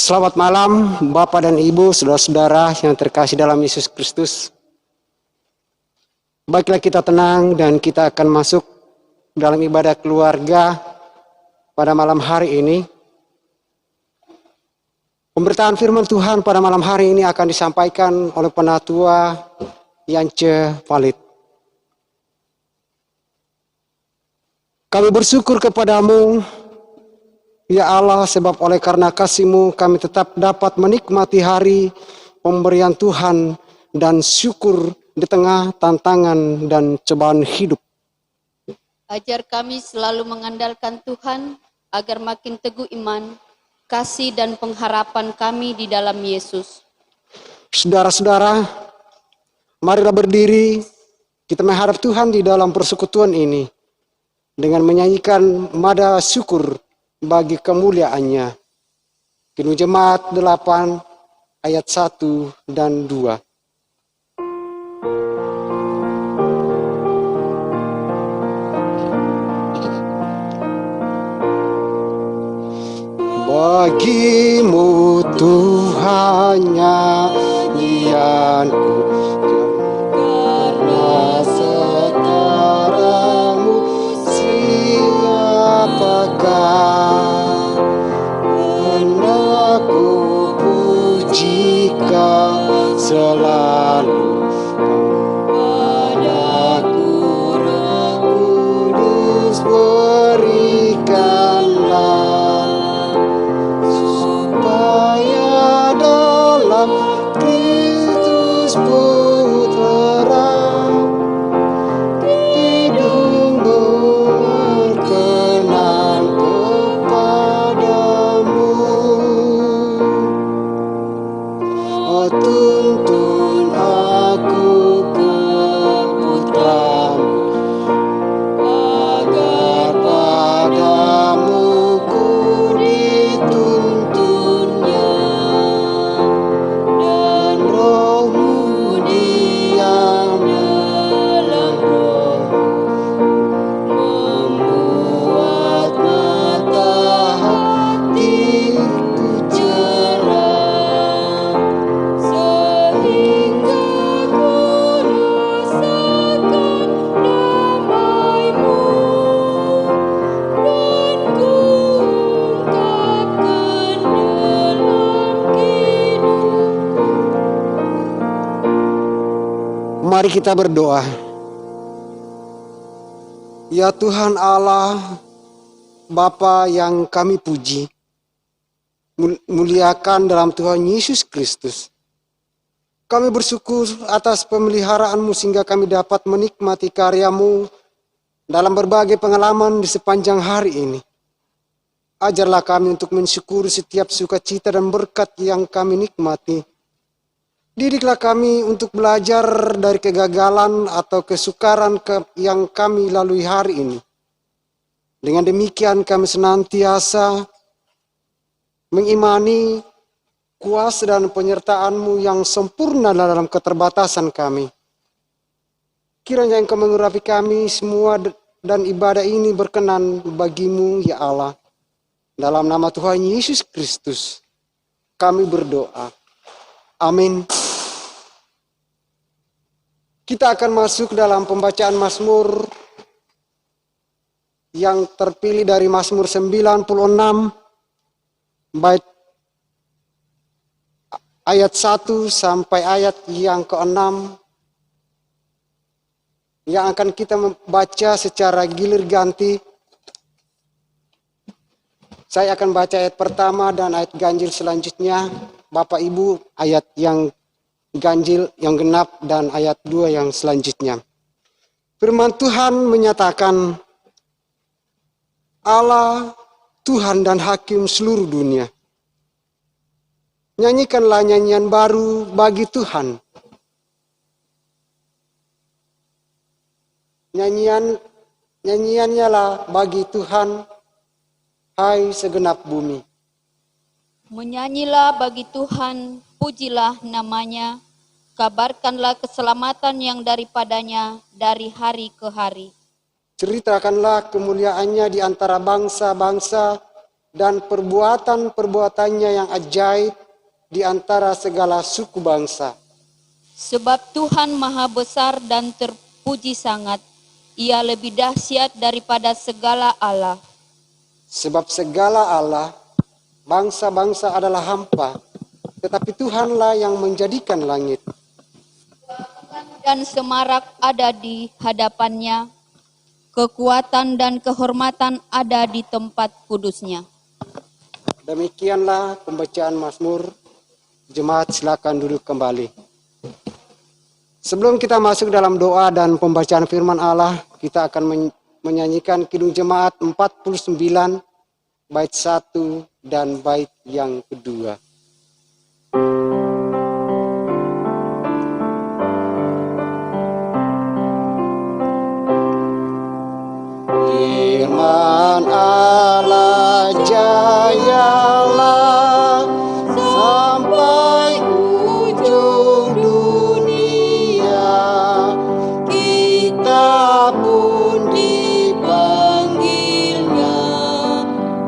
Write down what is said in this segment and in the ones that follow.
Selamat malam Bapak dan Ibu, saudara-saudara yang terkasih dalam Yesus Kristus. Baiklah kita tenang dan kita akan masuk dalam ibadah keluarga pada malam hari ini. Pemberitaan firman Tuhan pada malam hari ini akan disampaikan oleh Penatua Yance Valid. Kami bersyukur kepadamu, ya Allah, sebab oleh karena kasih-Mu kami tetap dapat menikmati hari pemberian Tuhan dan syukur di tengah tantangan dan cobaan hidup. Ajar kami selalu mengandalkan Tuhan agar makin teguh iman, kasih dan pengharapan kami di dalam Yesus. Saudara-saudara, marilah berdiri, kita menghadap Tuhan di dalam persekutuan ini dengan menyanyikan nada syukur bagi kemuliaannya. Kini Jemaat 8 ayat 1 dan 2. Bagimu Tuhan nyanyianku, karena setaramu siapakah hendak ku pujikan selalu padaku, Roh Kudus berikanlah supaya dalam Kristus Putra hidupmu berkenan kepadamu. Oh, tuntun aku Putramu, agar padamu ku dituntunnya, dan Roh-Mu diam dalam rohku, membuat mata hatiku cerah, sehingga ku rasakan damai-Mu, dan ku ungkapkan dalam hidupku. Mari kita berdoa. Ya Tuhan Allah, Bapa yang kami puji, muliakan dalam Tuhan Yesus Kristus. Kami bersyukur atas pemeliharaan-Mu sehingga kami dapat menikmati karya-Mu dalam berbagai pengalaman di sepanjang hari ini. Ajarlah kami untuk mensyukuri setiap sukacita dan berkat yang kami nikmati. Didiklah kami untuk belajar dari kegagalan atau kesukaran yang kami lalui hari ini. Dengan demikian kami senantiasa mengimani kuasa dan penyertaan-Mu yang sempurna dalam keterbatasan kami. Kiranya Engkau mengurapi kami semua dan ibadah ini berkenan bagi-Mu, ya Allah. Dalam nama Tuhan Yesus Kristus kami berdoa. Amin. Kita akan masuk dalam pembacaan Mazmur yang terpilih dari Mazmur 96 bait ayat 1 sampai ayat yang ke-6 yang akan kita membaca secara gilir ganti. Saya akan baca ayat pertama dan ayat ganjil selanjutnya. Bapak Ibu ayat yang ganjil yang genap dan ayat 2 yang selanjutnya. Firman Tuhan menyatakan, Allah Tuhan dan Hakim seluruh dunia. Nyanyikanlah nyanyian baru bagi Tuhan. Nyanyiannya lah bagi Tuhan, hai segenap bumi. Menyanyilah bagi Tuhan, pujilah namanya, kabarkanlah keselamatan yang daripadanya dari hari ke hari. Ceritakanlah kemuliaannya di antara bangsa-bangsa, dan perbuatan-perbuatannya yang ajaib di antara segala suku bangsa. Sebab Tuhan maha besar dan terpuji sangat, Ia lebih dahsyat daripada segala Allah. Sebab segala Allah, bangsa-bangsa adalah hampa, tetapi Tuhanlah yang menjadikan langit. Dan semarak ada di hadapannya, kekuatan dan kehormatan ada di tempat kudusnya. Demikianlah pembacaan Mazmur. Jemaat silakan duduk kembali. Sebelum kita masuk dalam doa dan pembacaan firman Allah, kita akan menyanyikan Kidung Jemaat 49 bait 1 dan bait yang kedua. Firman Allah jayalah sampai ujung dunia, kita pun dipanggilnya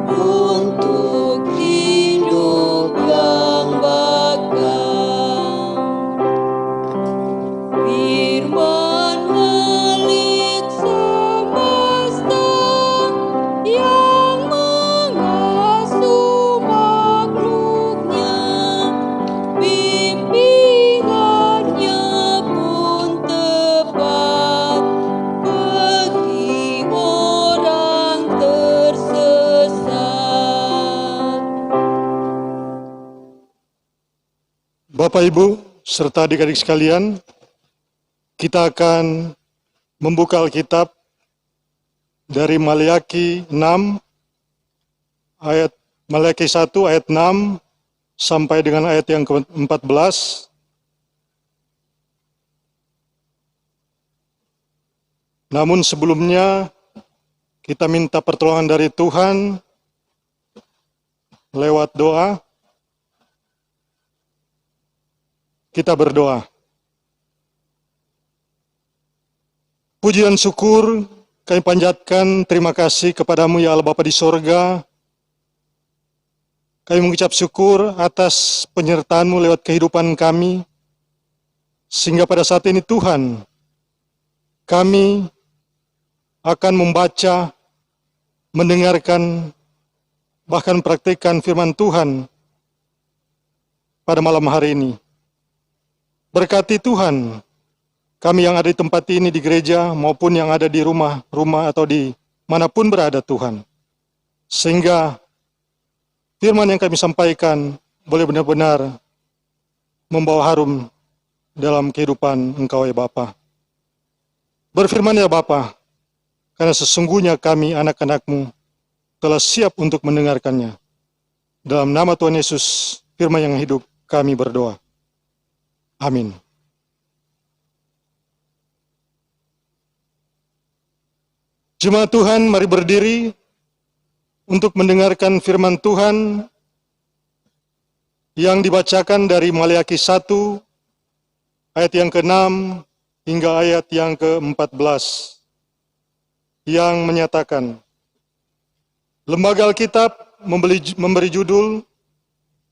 untuk hidup yang bakal. Firman Halik semesta yang mengasuh makhluknya, bimbingannya pun tepat bagi orang tersesat. Bapak, Ibu, serta adik-adik sekalian, kita akan membuka Alkitab dari Maleakhi 6, Maleakhi 1 ayat 6 sampai dengan ayat yang ke-14. Namun sebelumnya kita minta pertolongan dari Tuhan lewat doa. Kita berdoa. Puji dan syukur kami panjatkan terima kasih kepadamu ya Allah Bapa di sorga. Kami mengucap syukur atas penyertaan-Mu lewat kehidupan kami. Sehingga pada saat ini Tuhan, kami akan membaca, mendengarkan, bahkan praktikkan firman Tuhan pada malam hari ini. Berkati Tuhan, kami yang ada di tempat ini di gereja maupun yang ada di rumah-rumah atau di manapun berada Tuhan. Sehingga firman yang kami sampaikan boleh benar-benar membawa harum dalam kehidupan Engkau ya Bapa. Berfirman ya Bapa, karena sesungguhnya kami anak-anak-Mu telah siap untuk mendengarkannya. Dalam nama Tuhan Yesus, firman yang hidup kami berdoa. Amin. Jemaat Tuhan, mari berdiri untuk mendengarkan firman Tuhan yang dibacakan dari Maleakhi 1 ayat yang ke-6 hingga ayat yang ke-14 yang menyatakan, Lembaga Alkitab memberi judul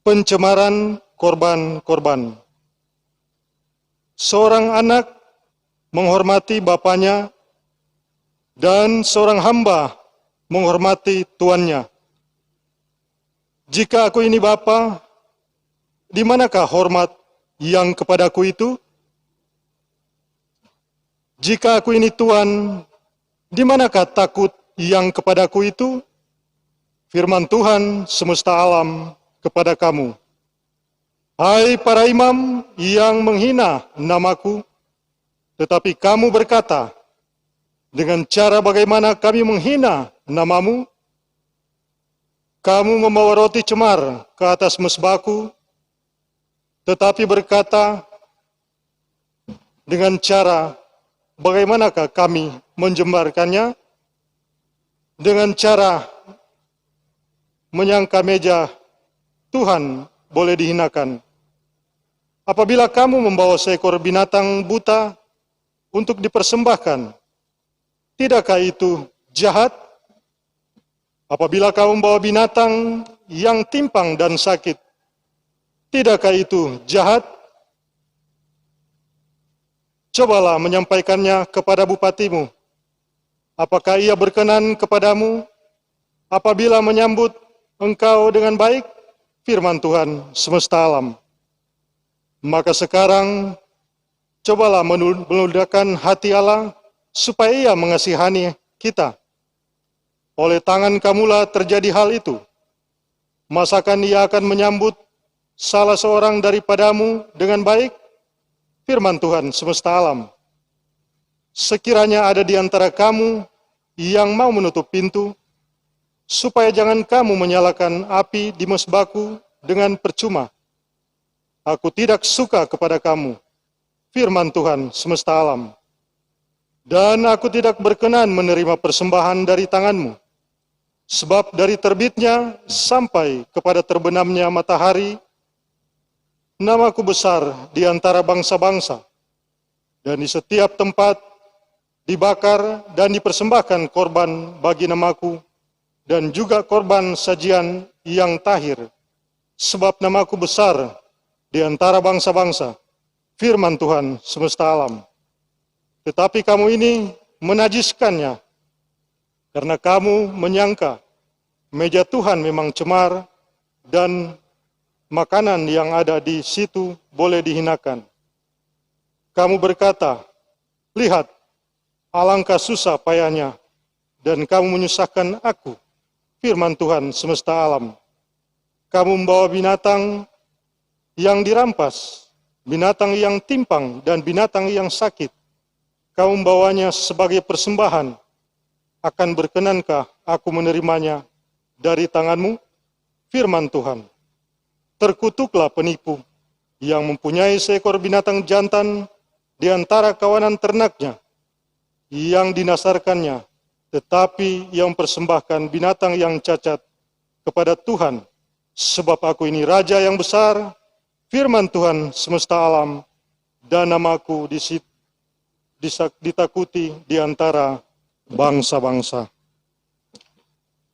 Pencemaran Korban-Korban. Seorang anak menghormati bapaknya dan seorang hamba menghormati tuannya. Jika aku ini bapa, di manakah hormat yang kepadaku itu? Jika aku ini tuan, di manakah takut yang kepadaku itu? Firman Tuhan semesta alam kepada kamu. Hai para imam yang menghina namaku, tetapi kamu berkata, dengan cara bagaimana kami menghina namamu? Kamu membawa roti cemar ke atas mezbahku, tetapi berkata, dengan cara bagaimanakah kami menjembarkannya? Dengan cara menyangka meja Tuhan boleh dihinakan. Apabila kamu membawa seekor binatang buta untuk dipersembahkan, tidakkah itu jahat? Apabila kamu membawa binatang yang timpang dan sakit, tidakkah itu jahat? Cobalah menyampaikannya kepada bupatimu. Apakah ia berkenan kepadamu apabila menyambut engkau dengan baik? Firman Tuhan semesta alam. Maka sekarang, cobalah meludahkan hati Allah supaya ia mengasihani kita. Oleh tangan kamulah terjadi hal itu. Masakan ia akan menyambut salah seorang daripadamu dengan baik? Firman Tuhan semesta alam. Sekiranya ada di antara kamu yang mau menutup pintu, supaya jangan kamu menyalakan api di mesbahku dengan percuma. Aku tidak suka kepada kamu, firman Tuhan semesta alam. Dan aku tidak berkenan menerima persembahan dari tanganmu, sebab dari terbitnya sampai kepada terbenamnya matahari, namaku besar di antara bangsa-bangsa, dan di setiap tempat dibakar dan dipersembahkan korban bagi namaku, dan juga korban sajian yang tahir, sebab namaku besar di antara bangsa-bangsa, firman Tuhan semesta alam. Tetapi kamu ini menajiskannya, karena kamu menyangka meja Tuhan memang cemar, dan makanan yang ada di situ boleh dihinakan. Kamu berkata, lihat, alangkah susah payahnya, dan kamu menyusahkan aku, firman Tuhan semesta alam. Kamu membawa binatang yang dirampas, binatang yang timpang, dan binatang yang sakit. Kamu membawanya sebagai persembahan. Akan berkenankah aku menerimanya dari tanganmu? Firman Tuhan. Terkutuklah penipu yang mempunyai seekor binatang jantan di antara kawanan ternaknya, yang dinasarkannya, tetapi yang mempersembahkan binatang yang cacat kepada Tuhan. Sebab aku ini Raja yang besar, firman Tuhan semesta alam, dan namaku ditakuti di antara bangsa-bangsa.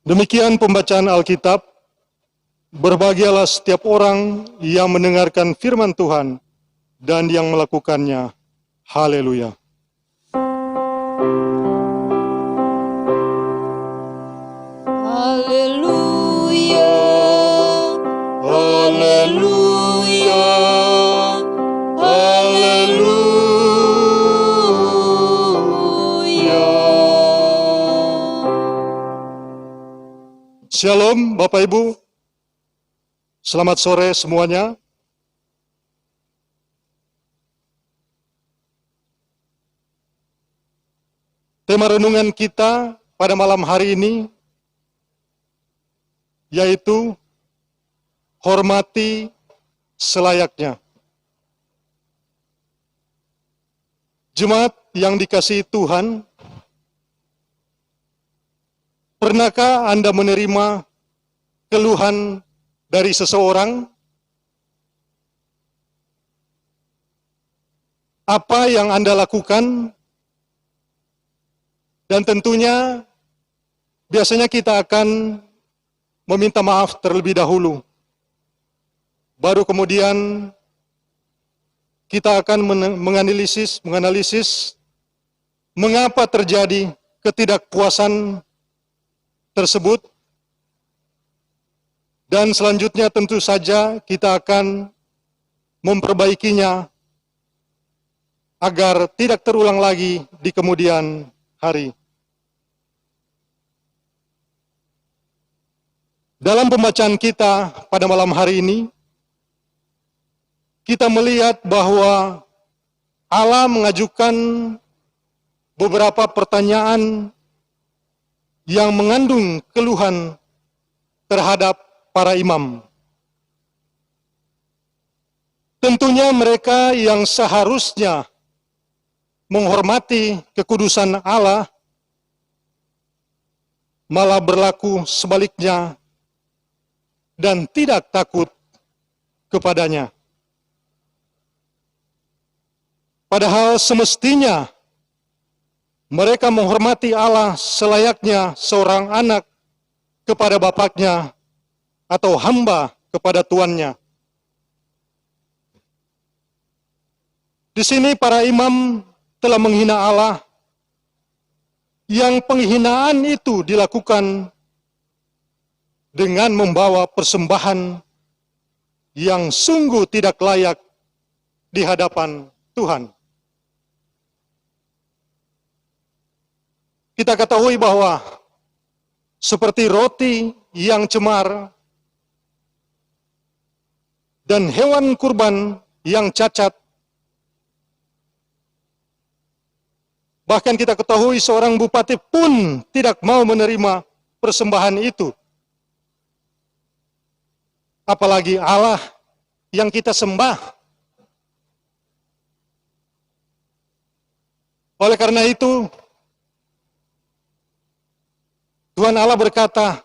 Demikian pembacaan Alkitab. Berbahagialah setiap orang yang mendengarkan firman Tuhan dan yang melakukannya. Haleluya. Haleluya, haleluya, haleluya. Shalom Bapak Ibu. Selamat sore semuanya. Tema renungan kita pada malam hari ini yaitu hormati selayaknya. Jemaat yang dikasihi Tuhan, pernahkah Anda menerima keluhan dari seseorang? Apa yang Anda lakukan? Dan tentunya biasanya kita akan meminta maaf terlebih dahulu. Baru kemudian kita akan menganalisis mengapa terjadi ketidakpuasan tersebut. Dan selanjutnya tentu saja kita akan memperbaikinya agar tidak terulang lagi di kemudian hari. Dalam pembacaan kita pada malam hari ini, kita melihat bahwa Allah mengajukan beberapa pertanyaan yang mengandung keluhan terhadap para imam. Tentunya mereka yang seharusnya menghormati kekudusan Allah malah berlaku sebaliknya dan tidak takut kepadanya. Padahal semestinya mereka menghormati Allah selayaknya seorang anak kepada bapaknya atau hamba kepada tuannya. Di sini para imam telah menghina Allah, yang penghinaan itu dilakukan dengan membawa persembahan yang sungguh tidak layak di hadapan Tuhan. Kita ketahui bahwa seperti roti yang cemar dan hewan kurban yang cacat, bahkan kita ketahui seorang bupati pun tidak mau menerima persembahan itu. Apalagi Allah yang kita sembah. Oleh karena itu, Tuhan Allah berkata,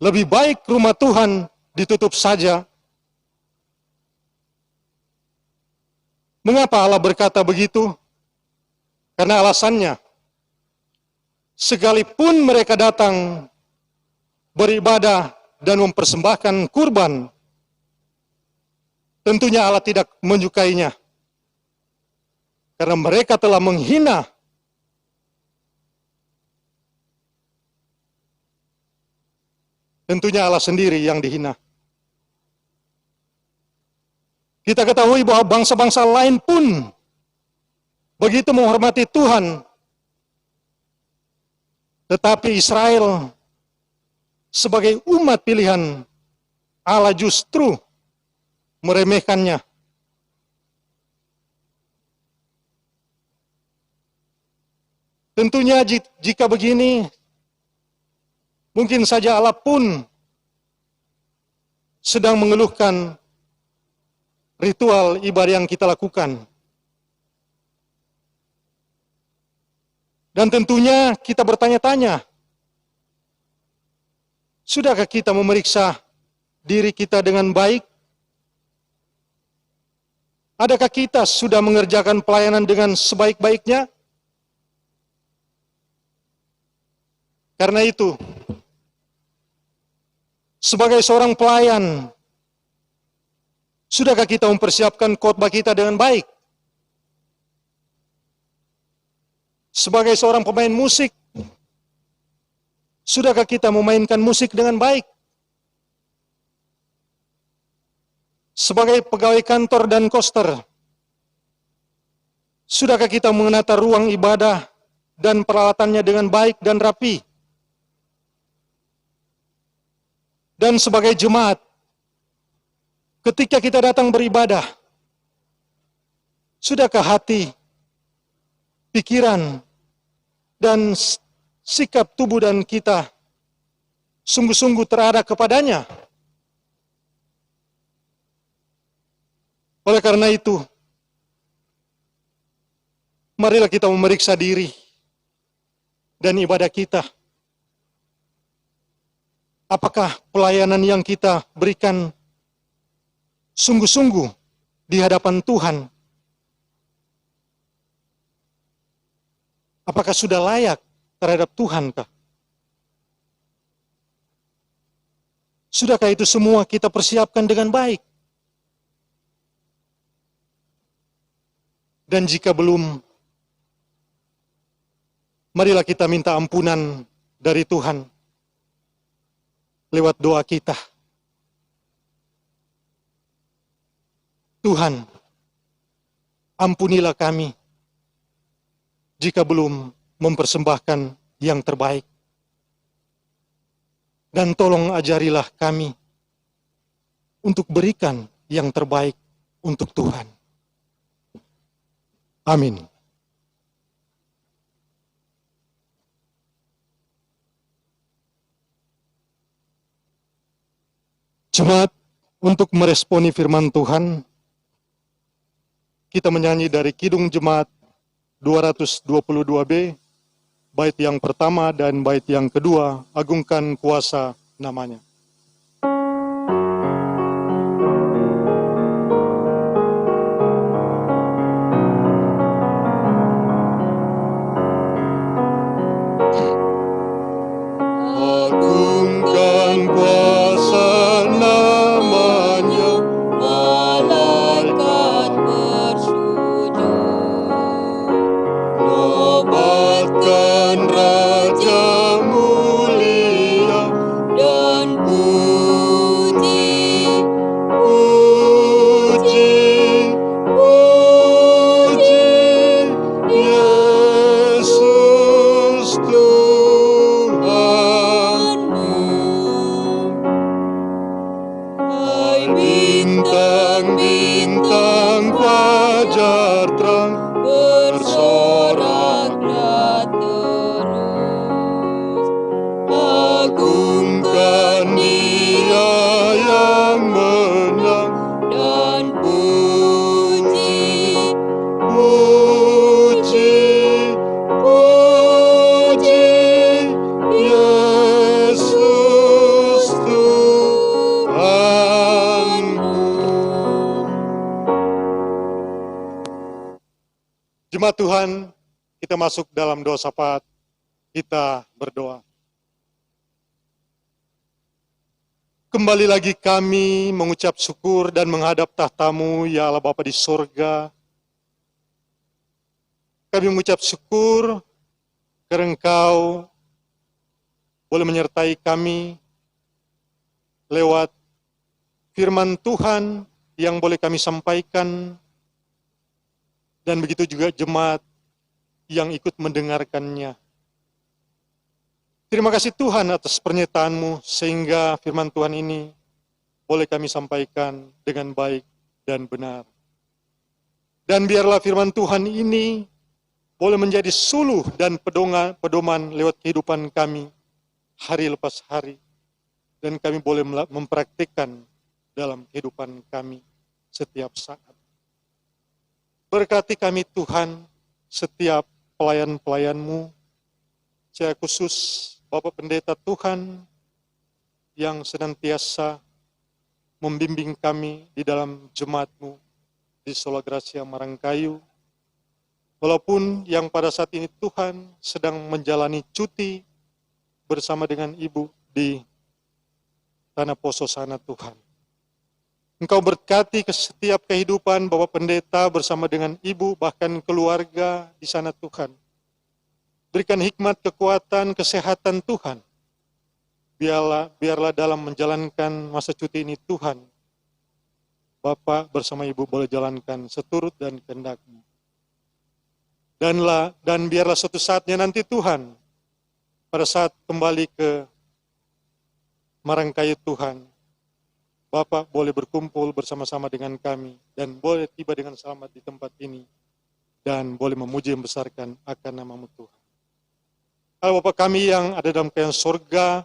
lebih baik rumah Tuhan ditutup saja. Mengapa Allah berkata begitu? Karena alasannya, sekalipun mereka datang beribadah dan mempersembahkan kurban, tentunya Allah tidak menyukainya. Karena mereka telah menghina tentunya Allah sendiri yang dihina. Kita ketahui bahwa bangsa-bangsa lain pun begitu menghormati Tuhan, tetapi Israel sebagai umat pilihan Allah justru meremehkannya. Tentunya jika begini, mungkin saja Allah pun sedang mengeluhkan ritual ibadah yang kita lakukan. Dan tentunya kita bertanya-tanya, sudahkah kita memeriksa diri kita dengan baik? Adakah kita sudah mengerjakan pelayanan dengan sebaik-baiknya? Karena itu, sebagai seorang pelayan, sudahkah kita mempersiapkan khotbah kita dengan baik? Sebagai seorang pemain musik, sudahkah kita memainkan musik dengan baik? Sebagai pegawai kantor dan koster, sudahkah kita menata ruang ibadah dan peralatannya dengan baik dan rapi? Dan sebagai jemaat, ketika kita datang beribadah, sudahkah hati, pikiran, dan sikap tubuh dan kita sungguh-sungguh terarah kepadanya? Oleh karena itu, marilah kita memeriksa diri dan ibadah kita. Apakah pelayanan yang kita berikan sungguh-sungguh di hadapan Tuhan? Apakah sudah layak terhadap Tuhan kah? Sudahkah itu semua kita persiapkan dengan baik? Dan jika belum, marilah kita minta ampunan dari Tuhan lewat doa kita. Tuhan, ampunilah kami jika belum mempersembahkan yang terbaik. Dan tolong ajarilah kami untuk berikan yang terbaik untuk Tuhan. Amin. Jemaat, untuk meresponi firman Tuhan, kita menyanyi dari Kidung Jemaat 222B, bait yang pertama dan bait yang kedua, agungkan kuasa namanya. bintang-bintang fajar terang bersoraklah terus. agungkan Dia yang menang Dan puji, puji puji Yesus Tuhanku. Jemaat Tuhan, kita masuk dalam doa syafaat, kita berdoa. Kembali lagi kami mengucap syukur dan menghadap tahta-Mu, ya Allah Bapa di sorga. Kami mengucap syukur karena Engkau boleh menyertai kami lewat firman Tuhan yang boleh kami sampaikan, dan begitu juga jemaat yang ikut mendengarkannya. Terima kasih Tuhan atas pernyataan-Mu sehingga firman Tuhan ini boleh kami sampaikan dengan baik dan benar. Dan biarlah firman Tuhan ini boleh menjadi suluh dan pedoman lewat kehidupan kami hari lepas hari. Dan kami boleh mempraktikkan dalam kehidupan kami setiap saat. Berkati kami Tuhan, setiap pelayan-pelayan-Mu, secara khusus Bapak Pendeta Tuhan yang senantiasa membimbing kami di dalam jemaat-Mu di Sola Gracia Marangkayu. Walaupun yang pada saat ini Tuhan sedang menjalani cuti bersama dengan Ibu di Tanah Poso sana Tuhan. Engkau berkati ke setiap kehidupan Bapak Pendeta bersama dengan Ibu, bahkan keluarga di sana Tuhan. Berikan hikmat, kekuatan, kesehatan Tuhan. Biarlah dalam menjalankan masa cuti ini Tuhan, Bapak bersama Ibu boleh jalankan seturut dan kehendak-Mu. Dan biarlah suatu saatnya nanti Tuhan, pada saat kembali ke Marangkayu Tuhan, Bapak boleh berkumpul bersama-sama dengan kami dan boleh tiba dengan selamat di tempat ini dan boleh memuji dan membesarkan akan nama-Mu Tuhan. Allah Bapa kami yang ada dalam kerajaan sorga,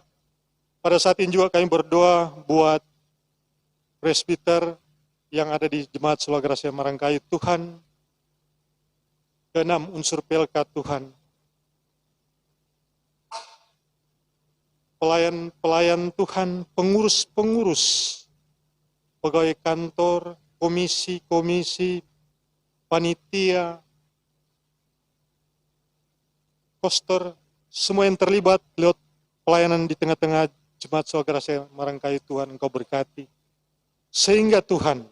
pada saat ini juga kami berdoa buat presbiter yang ada di Jemaat Sola Gracia Marangkayu Tuhan, keenam unsur PLK Tuhan, pelayan-pelayan Tuhan, pengurus-pengurus, pegawai kantor, komisi-komisi, panitia, koster, semua yang terlibat lewat pelayanan di tengah-tengah Jemaat Sola Gracia Marangkayu Tuhan, Engkau berkati. Sehingga Tuhan,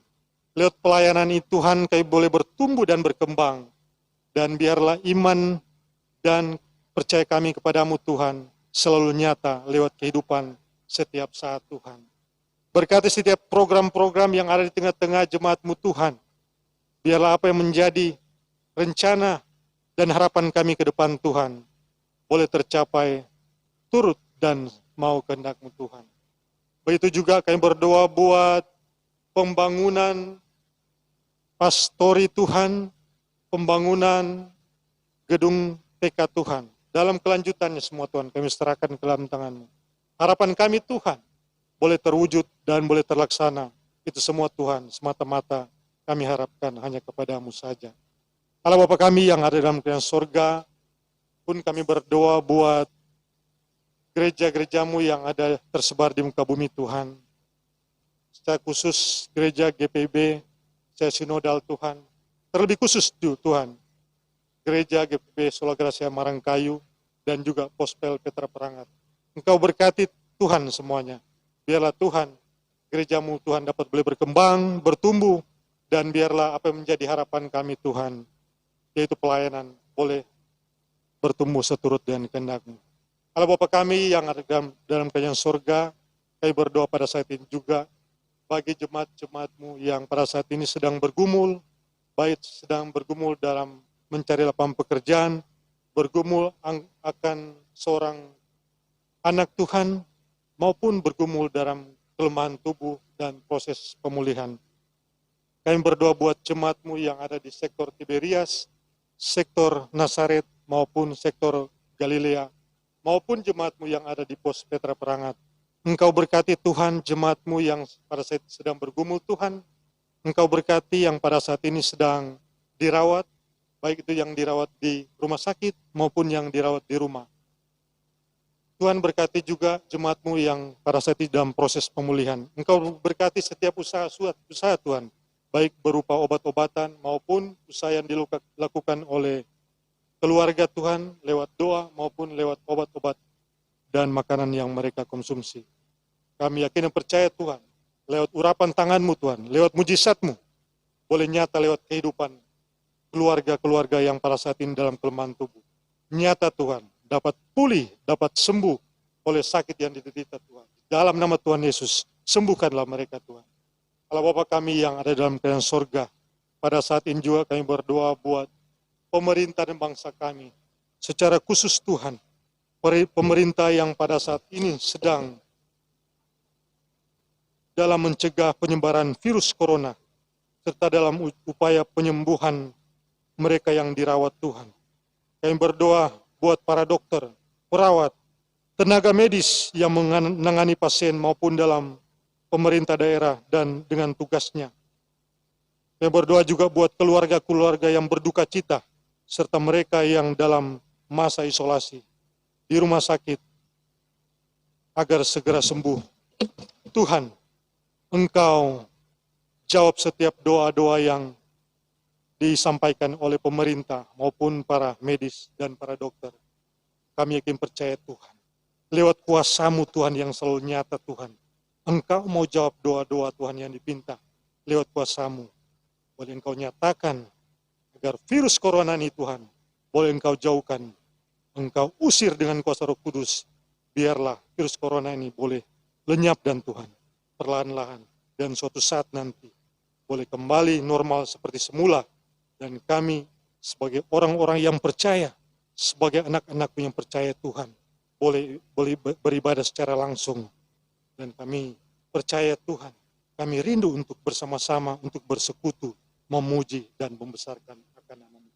lewat pelayanan itu Tuhan, kami boleh bertumbuh dan berkembang. Dan biarlah iman dan percaya kami kepadamu Tuhan, selalu nyata lewat kehidupan setiap saat Tuhan. Berkati setiap program-program yang ada di tengah-tengah jemaat-Mu Tuhan. Biarlah apa yang menjadi rencana dan harapan kami ke depan Tuhan boleh tercapai turut dan mau kehendak-Mu Tuhan. Begitu juga kami berdoa buat pembangunan pastori Tuhan, pembangunan gedung TK Tuhan. Dalam kelanjutannya semua Tuhan kami serahkan ke dalam tangan-Mu. Harapan kami Tuhan boleh terwujud dan boleh terlaksana. Itu semua Tuhan semata-mata kami harapkan hanya kepada-Mu saja. Allah Bapa kami yang ada dalam kerajaan sorga, pun kami berdoa buat gereja-gereja-Mu yang ada tersebar di muka bumi Tuhan. Secara khusus gereja GPIB, secara sinodal Tuhan. Terlebih khusus Tuhan, gereja GPIB Sola Gracia Marangkayu dan juga Pospel Petra Perangat. Engkau berkati Tuhan semuanya. Biarlah Tuhan, gereja-Mu Tuhan dapat boleh berkembang, bertumbuh, dan biarlah apa yang menjadi harapan kami Tuhan, yaitu pelayanan, boleh bertumbuh seturut dengan kehendak-Mu. Allah Bapa kami yang ada dalam kerajaan sorga, kami berdoa pada saat ini juga bagi jemaat-jemaat-Mu yang pada saat ini sedang bergumul, baik sedang bergumul dalam mencari lapangan pekerjaan, bergumul akan seorang anak Tuhan, maupun bergumul dalam kelemahan tubuh, dan proses pemulihan. Kami berdoa buat jemaat-Mu yang ada di sektor Tiberias, sektor Nazaret, maupun sektor Galilea, maupun jemaat-Mu yang ada di pos Petra Perangat. Engkau berkati Tuhan jemaat-Mu yang pada saat sedang bergumul Tuhan. Engkau berkati yang pada saat ini sedang dirawat, baik itu yang dirawat di rumah sakit maupun yang dirawat di rumah. Tuhan berkati juga jemaat-Mu yang pada saat ini dalam proses pemulihan. Engkau berkati setiap usaha Tuhan, baik berupa obat-obatan maupun usaha yang dilakukan oleh keluarga Tuhan lewat doa maupun lewat obat-obat dan makanan yang mereka konsumsi. Kami yakin dan percaya Tuhan, lewat urapan tangan-Mu Tuhan, lewat mujizat-Mu, boleh nyata lewat kehidupan keluarga-keluarga yang pada saat ini dalam kelemahan tubuh. Nyata Tuhan, dapat pulih, dapat sembuh oleh sakit yang diderita Tuhan. Dalam nama Tuhan Yesus, sembuhkanlah mereka Tuhan. Allah Bapa kami yang ada dalam kerajaan sorga, pada saat ini juga kami berdoa buat pemerintah dan bangsa kami. Secara khusus Tuhan, pemerintah yang pada saat ini sedang dalam mencegah penyebaran virus corona, serta dalam upaya penyembuhan mereka yang dirawat Tuhan. Kami berdoa buat para dokter, perawat, tenaga medis yang menangani pasien maupun dalam pemerintah daerah dan dengan tugasnya. Kami berdoa juga buat keluarga-keluarga yang berduka cita, serta mereka yang dalam masa isolasi di rumah sakit, agar segera sembuh. Tuhan, Engkau jawab setiap doa-doa yang disampaikan oleh pemerintah maupun para medis dan para dokter. Kami yakin percaya Tuhan, lewat kuasa-Mu Tuhan yang selalu nyata Tuhan, Engkau mau jawab doa-doa Tuhan yang dipinta lewat kuasa-Mu. Boleh Engkau nyatakan agar virus corona ini Tuhan, boleh Engkau jauhkan, Engkau usir dengan kuasa Roh Kudus. Biarlah virus corona ini boleh lenyap dan Tuhan, perlahan-lahan, dan suatu saat nanti boleh kembali normal seperti semula. Dan kami sebagai orang-orang yang percaya, sebagai anak-anak-Mu yang percaya Tuhan, boleh beribadah secara langsung. Dan kami percaya Tuhan, kami rindu untuk bersama-sama, untuk bersekutu, memuji dan membesarkan akan nama-Mu.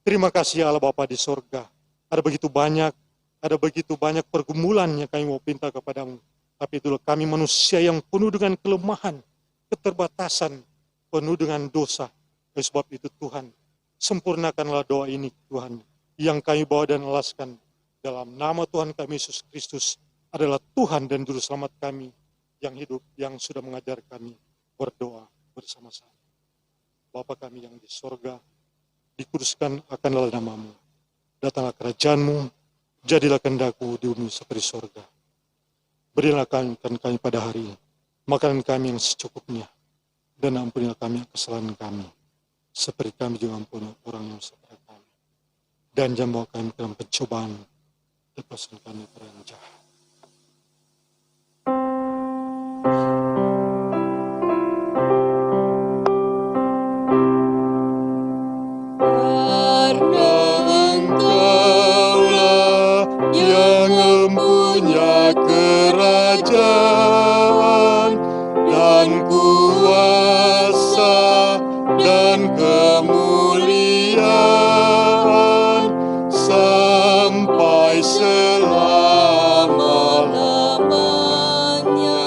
Terima kasih Allah Bapa di sorga. Ada begitu banyak pergumulan yang kami mau pinta kepadamu. Tapi itulah kami manusia yang penuh dengan kelemahan, keterbatasan, penuh dengan dosa. Oleh sebab itu Tuhan, sempurnakanlah doa ini Tuhan, yang kami bawa dan alaskan dalam nama Tuhan kami Yesus Kristus, adalah Tuhan dan Juru Selamat kami yang hidup, yang sudah mengajar kami berdoa bersama-sama. Bapa kami yang di sorga, dikuduskan akanlah nama-Mu. Datanglah kerajaan-Mu, jadilah kehendak-Mu di bumi seperti sorga. Berilah kami pada hari ini makanan kami yang secukupnya, dan ampunilah kami kesalahan kami, seperti kami juga ampuni orang yang seperti kami. Dan jangan bawa kami ke dalam pencobaan, lepaskan kami dari yang jahat. Yang mempunyai kerajaan dan kuasa dan kemuliaan sampai selama-lamanya.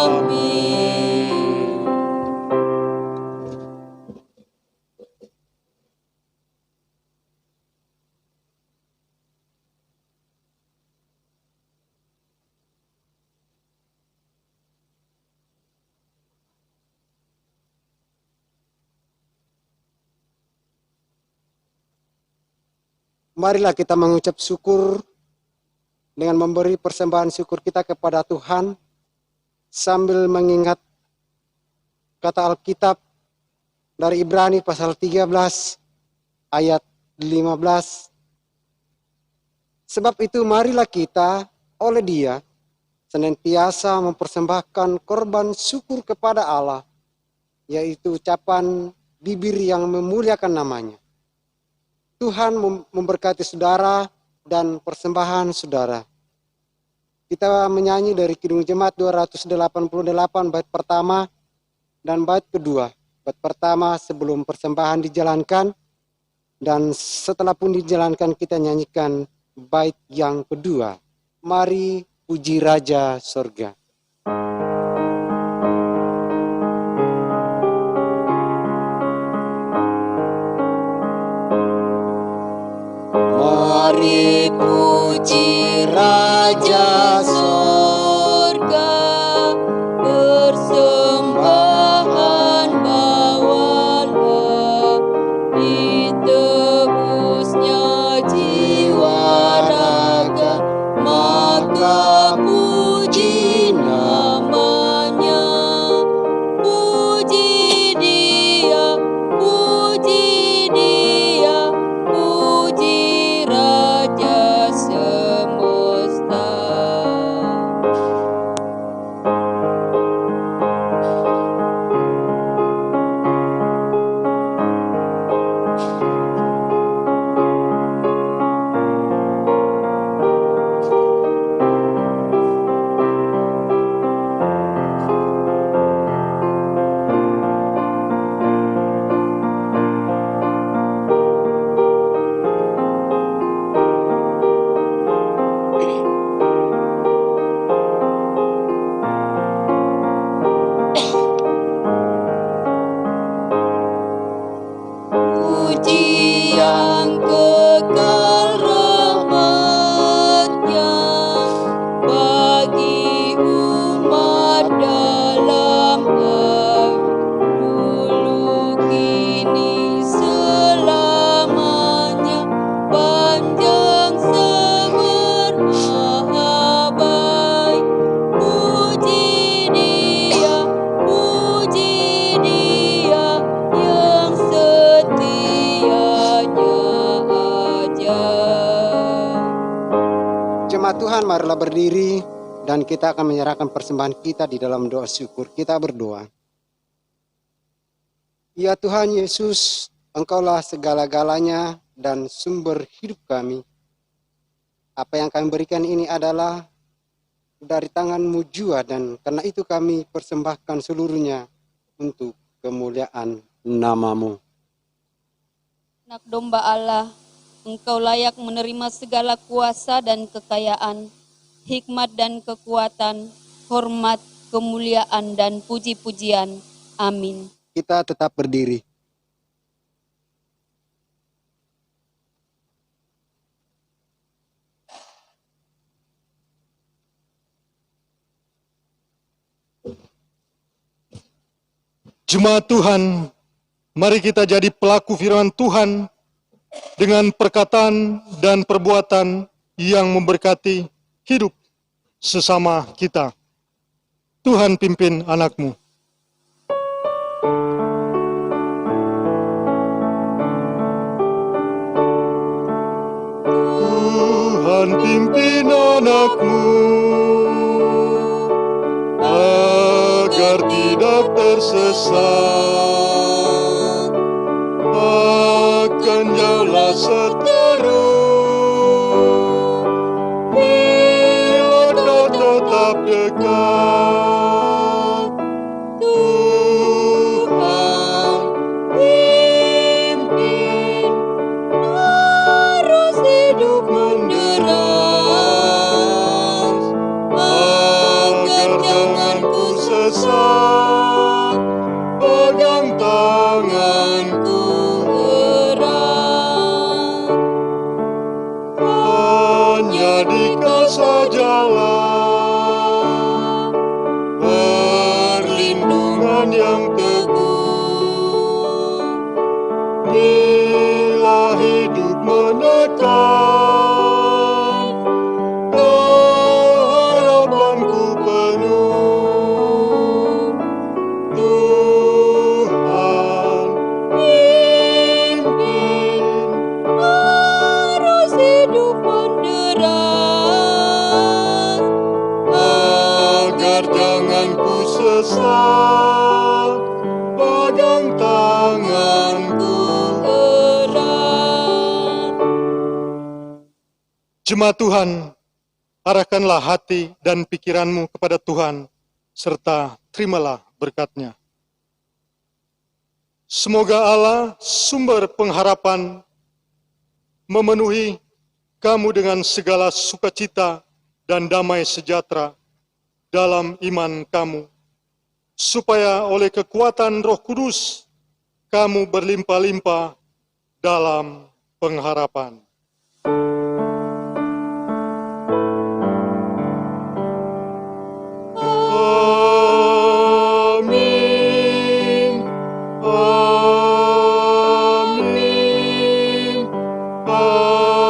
Amin. Marilah kita mengucap syukur dengan memberi persembahan syukur kita kepada Tuhan sambil mengingat kata Alkitab dari Ibrani pasal 13 ayat 15. Sebab itu marilah kita oleh Dia senantiasa mempersembahkan korban syukur kepada Allah, yaitu ucapan bibir yang memuliakan namanya. Tuhan memberkati saudara dan persembahan saudara. Kita menyanyi dari Kidung Jemaat 288 bait pertama dan bait kedua. Bait pertama sebelum persembahan dijalankan, dan setelah pun dijalankan kita nyanyikan bait yang kedua. Mari puji Raja Sorga. Mari puji Raja Surga, persembahan bawalah, ditebusnya jiwa raga, maka puji namanya. Puji Dia, puji Dia, puji Raja semesta. Puji yang kekal rahmat-Nya bagi umat dalam dulu kini selamanya, panjang sabar maha baik. Puji Dia, puji Dia yang setianya aja. Jemaat Tuhan, marilah berdiri dan kita akan menyerahkan persembahan kita di dalam doa syukur. Kita berdoa. Ya Tuhan Yesus, Engkaulah segala-galanya dan sumber hidup kami. Apa yang kami berikan ini adalah dari tangan-Mu jua, dan karena itu kami persembahkan seluruhnya untuk kemuliaan nama-Mu. Anak domba Allah, Engkau layak menerima segala kuasa dan kekayaan, hikmat dan kekuatan, hormat, kemuliaan, dan puji-pujian. Amin. Kita tetap berdiri. Jemaat Tuhan, mari kita jadi pelaku firman Tuhan dengan perkataan dan perbuatan yang memberkati hidup sesama kita. Tuhan pimpin anak-Mu. Tuhan pimpin anak-Mu agar tidak tersesat, akan jauhlah seteru bila Kau tetap dekat. Tuhan pimpin arus hidup menderas, agar jangan ku sesat, pegang tanganku erat. Hanya di Kau sajalah perlindungan yang teguh. Bila hidup menekan, Kau harapanku penuh. Tuhan pimpin Arus hidup menderas, agar jangan ku sesat, pegang tanganku erat. Jemaat Tuhan, arahkanlah hati dan pikiranmu kepada Tuhan, serta terimalah berkat-Nya. Semoga Allah, sumber pengharapan, memenuhi kamu dengan segala sukacita dan damai sejahtera dalam iman kamu, supaya oleh kekuatan Roh Kudus kamu berlimpah-limpah dalam pengharapan. Amin. Amin. Amin.